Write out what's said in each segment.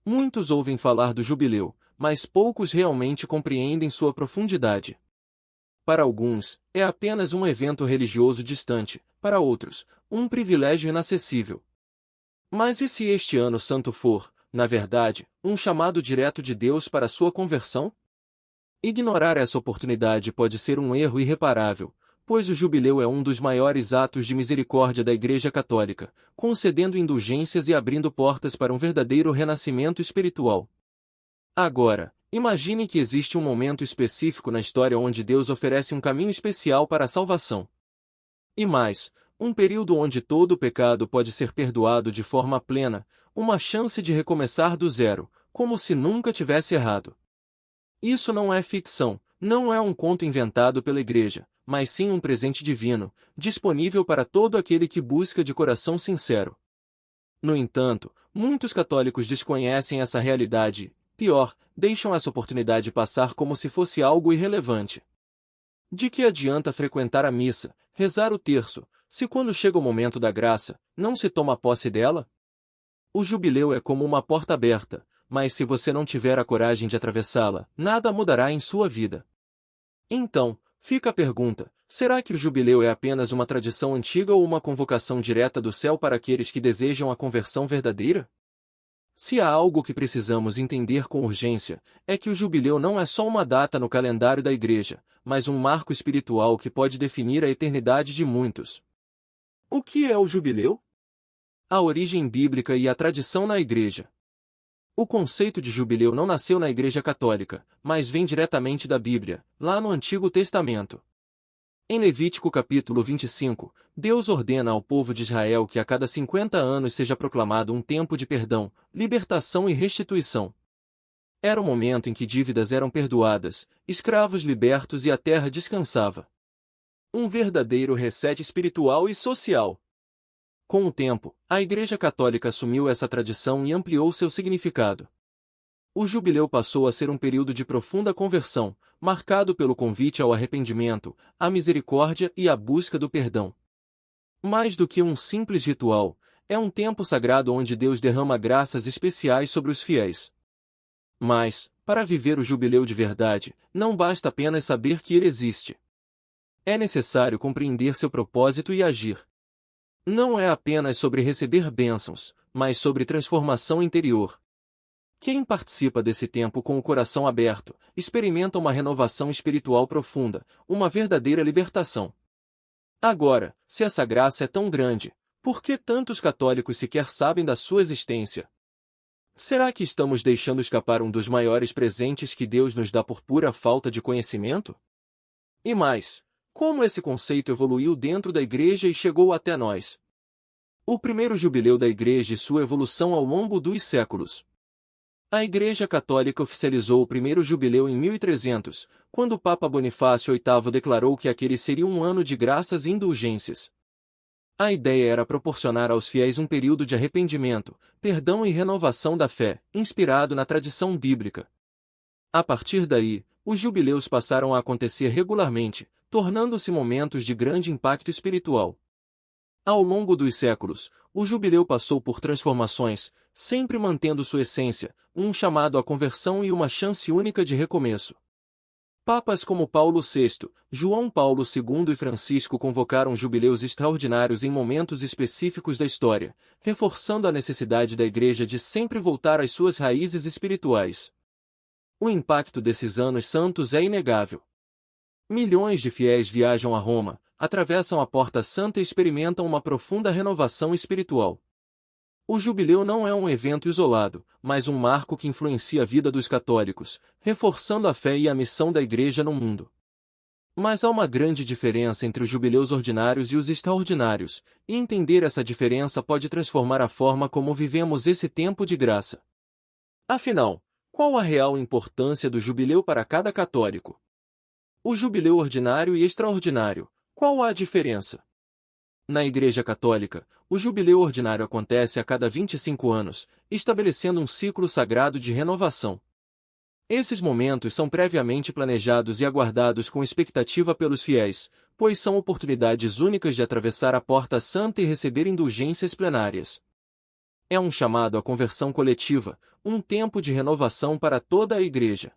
Muitos ouvem falar do jubileu, mas poucos realmente compreendem sua profundidade. Para alguns, é apenas um evento religioso distante, para outros, um privilégio inacessível. Mas e se este ano santo for, na verdade, um chamado direto de Deus para sua conversão? Ignorar essa oportunidade pode ser um erro irreparável, pois o jubileu é um dos maiores atos de misericórdia da Igreja Católica, concedendo indulgências e abrindo portas para um verdadeiro renascimento espiritual. Agora, imagine que existe um momento específico na história onde Deus oferece um caminho especial para a salvação. E mais, um período onde todo o pecado pode ser perdoado de forma plena, uma chance de recomeçar do zero, como se nunca tivesse errado. Isso não é ficção, não é um conto inventado pela Igreja, mas sim um presente divino, disponível para todo aquele que busca de coração sincero. No entanto, muitos católicos desconhecem essa realidade, pior, deixam essa oportunidade passar como se fosse algo irrelevante. De que adianta frequentar a missa, rezar o terço, se quando chega o momento da graça, não se toma posse dela? O jubileu é como uma porta aberta, mas se você não tiver a coragem de atravessá-la, nada mudará em sua vida. Então, fica a pergunta, será que o jubileu é apenas uma tradição antiga ou uma convocação direta do céu para aqueles que desejam a conversão verdadeira? Se há algo que precisamos entender com urgência, é que o jubileu não é só uma data no calendário da Igreja, mas um marco espiritual que pode definir a eternidade de muitos. O que é o jubileu? A origem bíblica e a tradição na Igreja. O conceito de jubileu não nasceu na Igreja Católica, mas vem diretamente da Bíblia, lá no Antigo Testamento. Em Levítico capítulo 25, Deus ordena ao povo de Israel que a cada 50 anos seja proclamado um tempo de perdão, libertação e restituição. Era o momento em que dívidas eram perdoadas, escravos libertos e a terra descansava. Um verdadeiro reset espiritual e social. Com o tempo, a Igreja Católica assumiu essa tradição e ampliou seu significado. O jubileu passou a ser um período de profunda conversão, marcado pelo convite ao arrependimento, à misericórdia e à busca do perdão. Mais do que um simples ritual, é um tempo sagrado onde Deus derrama graças especiais sobre os fiéis. Mas, para viver o jubileu de verdade, não basta apenas saber que ele existe. É necessário compreender seu propósito e agir. Não é apenas sobre receber bênçãos, mas sobre transformação interior. Quem participa desse tempo com o coração aberto, experimenta uma renovação espiritual profunda, uma verdadeira libertação. Agora, se essa graça é tão grande, por que tantos católicos sequer sabem da sua existência? Será que estamos deixando escapar um dos maiores presentes que Deus nos dá por pura falta de conhecimento? E mais, como esse conceito evoluiu dentro da Igreja e chegou até nós? O primeiro jubileu da Igreja e sua evolução ao longo dos séculos. A Igreja Católica oficializou o primeiro jubileu em 1300, quando o Papa Bonifácio VIII declarou que aquele seria um ano de graças e indulgências. A ideia era proporcionar aos fiéis um período de arrependimento, perdão e renovação da fé, inspirado na tradição bíblica. A partir daí, os jubileus passaram a acontecer regularmente, tornando-se momentos de grande impacto espiritual. Ao longo dos séculos, o jubileu passou por transformações, sempre mantendo sua essência, um chamado à conversão e uma chance única de recomeço. Papas como Paulo VI, João Paulo II e Francisco convocaram jubileus extraordinários em momentos específicos da história, reforçando a necessidade da Igreja de sempre voltar às suas raízes espirituais. O impacto desses anos santos é inegável. Milhões de fiéis viajam a Roma, atravessam a Porta Santa e experimentam uma profunda renovação espiritual. O jubileu não é um evento isolado, mas um marco que influencia a vida dos católicos, reforçando a fé e a missão da Igreja no mundo. Mas há uma grande diferença entre os jubileus ordinários e os extraordinários, e entender essa diferença pode transformar a forma como vivemos esse tempo de graça. Afinal, qual a real importância do jubileu para cada católico? O jubileu ordinário e extraordinário, qual a diferença? Na Igreja Católica, o jubileu ordinário acontece a cada 25 anos, estabelecendo um ciclo sagrado de renovação. Esses momentos são previamente planejados e aguardados com expectativa pelos fiéis, pois são oportunidades únicas de atravessar a Porta Santa e receber indulgências plenárias. É um chamado à conversão coletiva, um tempo de renovação para toda a Igreja.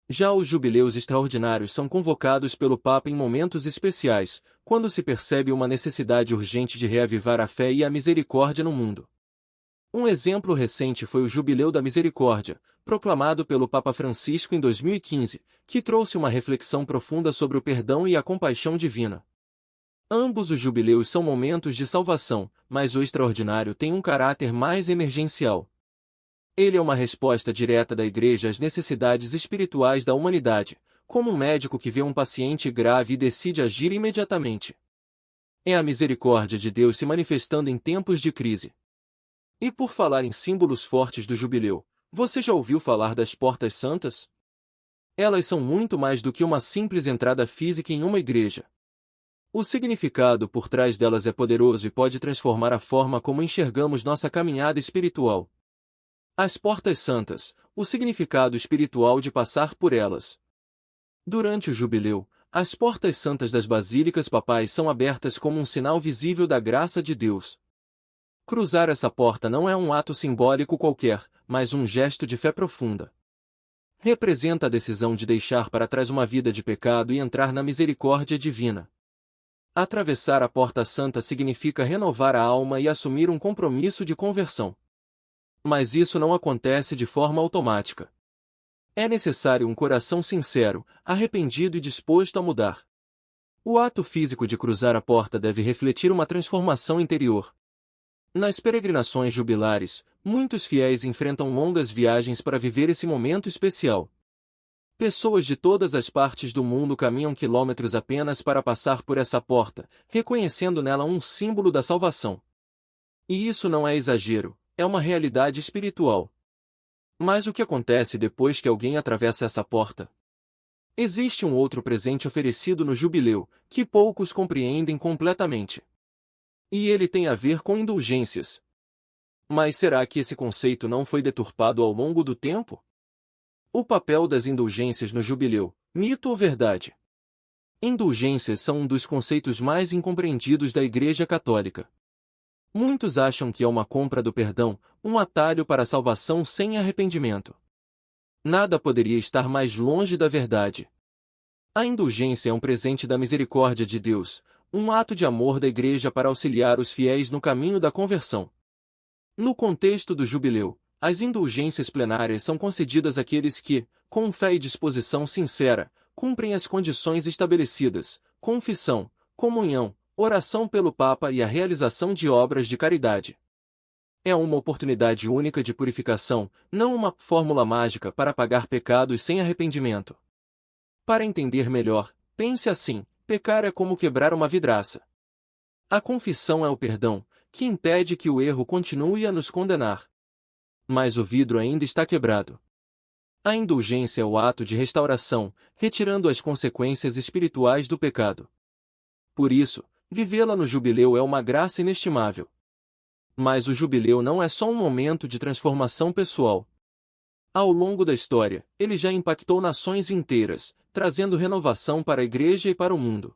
Já os jubileus extraordinários são convocados pelo Papa em momentos especiais, quando se percebe uma necessidade urgente de reavivar a fé e a misericórdia no mundo. Um exemplo recente foi o Jubileu da Misericórdia, proclamado pelo Papa Francisco em 2015, que trouxe uma reflexão profunda sobre o perdão e a compaixão divina. Ambos os jubileus são momentos de salvação, mas o extraordinário tem um caráter mais emergencial. Ele é uma resposta direta da Igreja às necessidades espirituais da humanidade, como um médico que vê um paciente grave e decide agir imediatamente. É a misericórdia de Deus se manifestando em tempos de crise. E por falar em símbolos fortes do jubileu, você já ouviu falar das portas santas? Elas são muito mais do que uma simples entrada física em uma igreja. O significado por trás delas é poderoso e pode transformar a forma como enxergamos nossa caminhada espiritual. As portas santas, o significado espiritual de passar por elas. Durante o jubileu, as portas santas das basílicas papais são abertas como um sinal visível da graça de Deus. Cruzar essa porta não é um ato simbólico qualquer, mas um gesto de fé profunda. Representa a decisão de deixar para trás uma vida de pecado e entrar na misericórdia divina. Atravessar a porta santa significa renovar a alma e assumir um compromisso de conversão. Mas isso não acontece de forma automática. É necessário um coração sincero, arrependido e disposto a mudar. O ato físico de cruzar a porta deve refletir uma transformação interior. Nas peregrinações jubilares, muitos fiéis enfrentam longas viagens para viver esse momento especial. Pessoas de todas as partes do mundo caminham quilômetros apenas para passar por essa porta, reconhecendo nela um símbolo da salvação. E isso não é exagero, é uma realidade espiritual. Mas o que acontece depois que alguém atravessa essa porta? Existe um outro presente oferecido no jubileu, que poucos compreendem completamente. E ele tem a ver com indulgências. Mas será que esse conceito não foi deturpado ao longo do tempo? O papel das indulgências no jubileu, mito ou verdade? Indulgências são um dos conceitos mais incompreendidos da Igreja Católica. Muitos acham que é uma compra do perdão, um atalho para a salvação sem arrependimento. Nada poderia estar mais longe da verdade. A indulgência é um presente da misericórdia de Deus, um ato de amor da Igreja para auxiliar os fiéis no caminho da conversão. No contexto do jubileu, as indulgências plenárias são concedidas àqueles que, com fé e disposição sincera, cumprem as condições estabelecidas: confissão, comunhão, oração pelo Papa e a realização de obras de caridade. É uma oportunidade única de purificação, não uma fórmula mágica para apagar pecados sem arrependimento. Para entender melhor, pense assim: pecar é como quebrar uma vidraça. A confissão é o perdão, que impede que o erro continue a nos condenar. Mas o vidro ainda está quebrado. A indulgência é o ato de restauração, retirando as consequências espirituais do pecado. Por isso, vivê-la no jubileu é uma graça inestimável. Mas o jubileu não é só um momento de transformação pessoal. Ao longo da história, ele já impactou nações inteiras, trazendo renovação para a Igreja e para o mundo.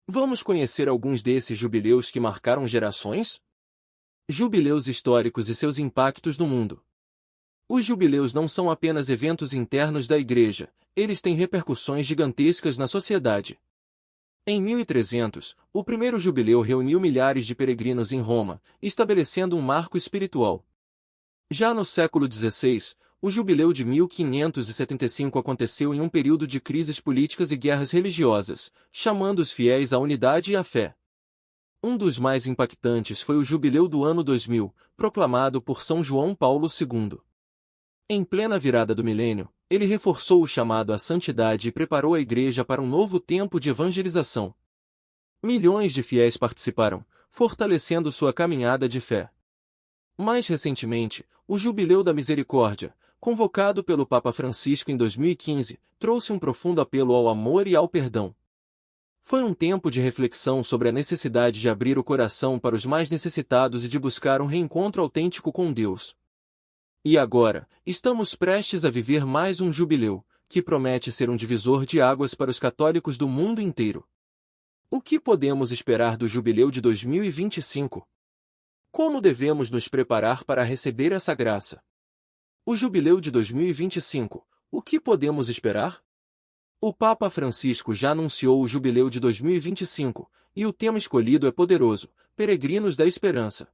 Vamos conhecer alguns desses jubileus que marcaram gerações? Jubileus históricos e seus impactos no mundo. Os jubileus não são apenas eventos internos da Igreja, eles têm repercussões gigantescas na sociedade. Em 1300, o primeiro jubileu reuniu milhares de peregrinos em Roma, estabelecendo um marco espiritual. Já no século XVI, o jubileu de 1575 aconteceu em um período de crises políticas e guerras religiosas, chamando os fiéis à unidade e à fé. Um dos mais impactantes foi o jubileu do ano 2000, proclamado por São João Paulo II. Em plena virada do milênio, ele reforçou o chamado à santidade e preparou a Igreja para um novo tempo de evangelização. Milhões de fiéis participaram, fortalecendo sua caminhada de fé. Mais recentemente, o Jubileu da Misericórdia, convocado pelo Papa Francisco em 2015, trouxe um profundo apelo ao amor e ao perdão. Foi um tempo de reflexão sobre a necessidade de abrir o coração para os mais necessitados e de buscar um reencontro autêntico com Deus. E agora, estamos prestes a viver mais um jubileu, que promete ser um divisor de águas para os católicos do mundo inteiro. O que podemos esperar do jubileu de 2025? Como devemos nos preparar para receber essa graça? O Jubileu de 2025. O que podemos esperar? O Papa Francisco já anunciou o Jubileu de 2025, e o tema escolhido é poderoso: Peregrinos da Esperança.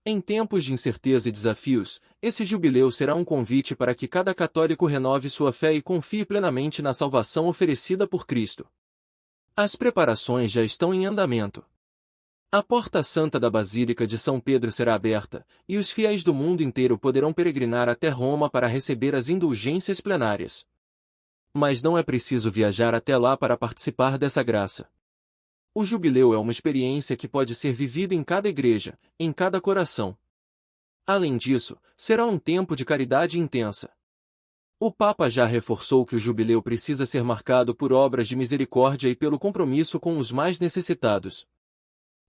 Em tempos de incerteza e desafios, esse jubileu será um convite para que cada católico renove sua fé e confie plenamente na salvação oferecida por Cristo. As preparações já estão em andamento. A Porta Santa da Basílica de São Pedro será aberta, e os fiéis do mundo inteiro poderão peregrinar até Roma para receber as indulgências plenárias. Mas não é preciso viajar até lá para participar dessa graça. O jubileu é uma experiência que pode ser vivida em cada igreja, em cada coração. Além disso, será um tempo de caridade intensa. O Papa já reforçou que o jubileu precisa ser marcado por obras de misericórdia e pelo compromisso com os mais necessitados.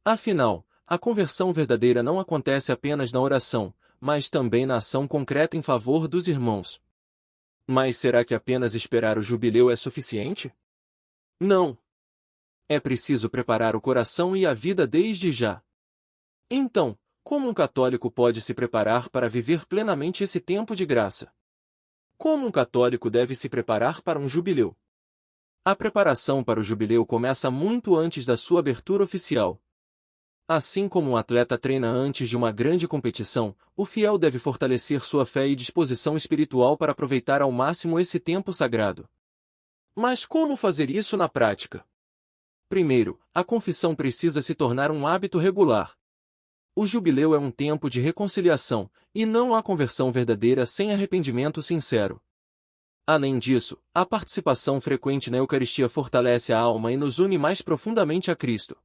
Afinal, a conversão verdadeira não acontece apenas na oração, mas também na ação concreta em favor dos irmãos. Mas será que apenas esperar o jubileu é suficiente? Não. É preciso preparar o coração e a vida desde já. Então, como um católico pode se preparar para viver plenamente esse tempo de graça? Como um católico deve se preparar para um jubileu? A preparação para o jubileu começa muito antes da sua abertura oficial. Assim como um atleta treina antes de uma grande competição, o fiel deve fortalecer sua fé e disposição espiritual para aproveitar ao máximo esse tempo sagrado. Mas como fazer isso na prática? Primeiro, a confissão precisa se tornar um hábito regular. O jubileu é um tempo de reconciliação, e não há conversão verdadeira sem arrependimento sincero. Além disso, a participação frequente na Eucaristia fortalece a alma e nos une mais profundamente a Cristo.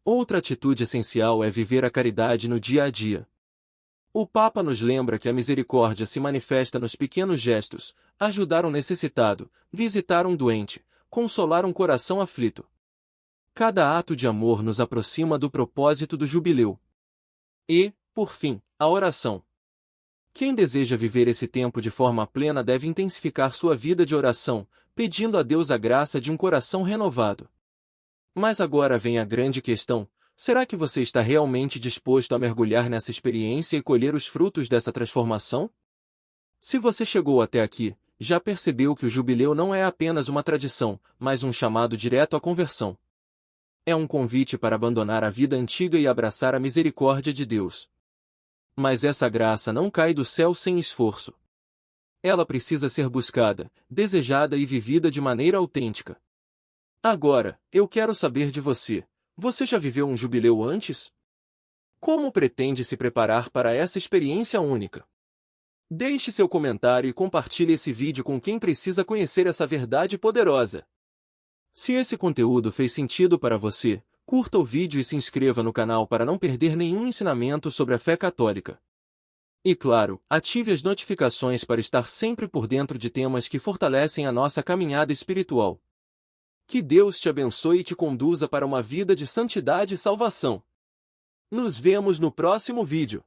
Outra atitude essencial é viver a caridade no dia a dia. O Papa nos lembra que a misericórdia se manifesta nos pequenos gestos: ajudar um necessitado, visitar um doente, consolar um coração aflito. Cada ato de amor nos aproxima do propósito do jubileu. E, por fim, a oração. Quem deseja viver esse tempo de forma plena deve intensificar sua vida de oração, pedindo a Deus a graça de um coração renovado. Mas agora vem a grande questão: será que você está realmente disposto a mergulhar nessa experiência e colher os frutos dessa transformação? Se você chegou até aqui, já percebeu que o jubileu não é apenas uma tradição, mas um chamado direto à conversão. É um convite para abandonar a vida antiga e abraçar a misericórdia de Deus. Mas essa graça não cai do céu sem esforço. Ela precisa ser buscada, desejada e vivida de maneira autêntica. Agora, eu quero saber de você: você já viveu um jubileu antes? Como pretende se preparar para essa experiência única? Deixe seu comentário e compartilhe esse vídeo com quem precisa conhecer essa verdade poderosa. Se esse conteúdo fez sentido para você, curta o vídeo e se inscreva no canal para não perder nenhum ensinamento sobre a fé católica. E claro, ative as notificações para estar sempre por dentro de temas que fortalecem a nossa caminhada espiritual. Que Deus te abençoe e te conduza para uma vida de santidade e salvação. Nos vemos no próximo vídeo.